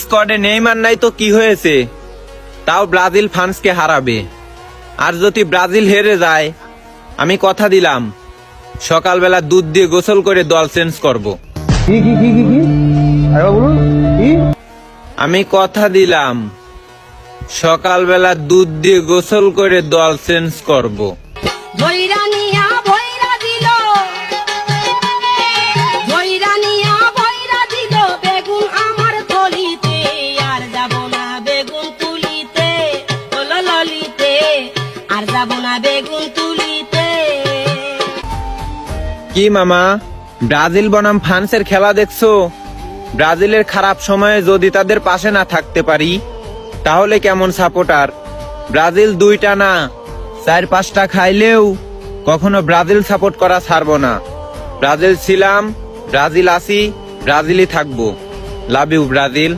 স্কোয়াডে নেইমার নাই তো কি হয়েছে, তাও ব্রাজিল ফ্রান্সকে হারাবে। আর যদি ব্রাজিল হেরে যায়, আমি কথা দিলাম সকালবেলা দুধ দিয়ে গোসল করে দল চেঞ্জ করব। কি কি কি কি কি আরে বলুন কি? আমি কথা দিলাম সকালবেলা দুধ দিয়ে গোসল করে দল চেঞ্জ করব। ভৈরা নিয়া ভৈরা দিল, ভৈরা নিয়া ভৈরা দিল বেগুন আমার থলিতে, আর যাব না বেগুন তুলিতে, হলো ললিতে, আর যাব না বেগুন তুলিতে। কি মামা, ব্রাজিল বনাম ফ্রান্সের খেলা দেখছো? ব্রাজিলের খারাপ সময়ে যদি তাদের পাশে না থাকতে পারি, তাহলে কেমন সাপোর্টার? ব্রাজিল 2টা না 4-5টা খাইলেও কখনো ব্রাজিল সাপোর্ট করা ছাড়বো না। ব্রাজিল ছিলাম, ব্রাজিল আছি, ব্রাজিলই থাকবো। Love you Brazil.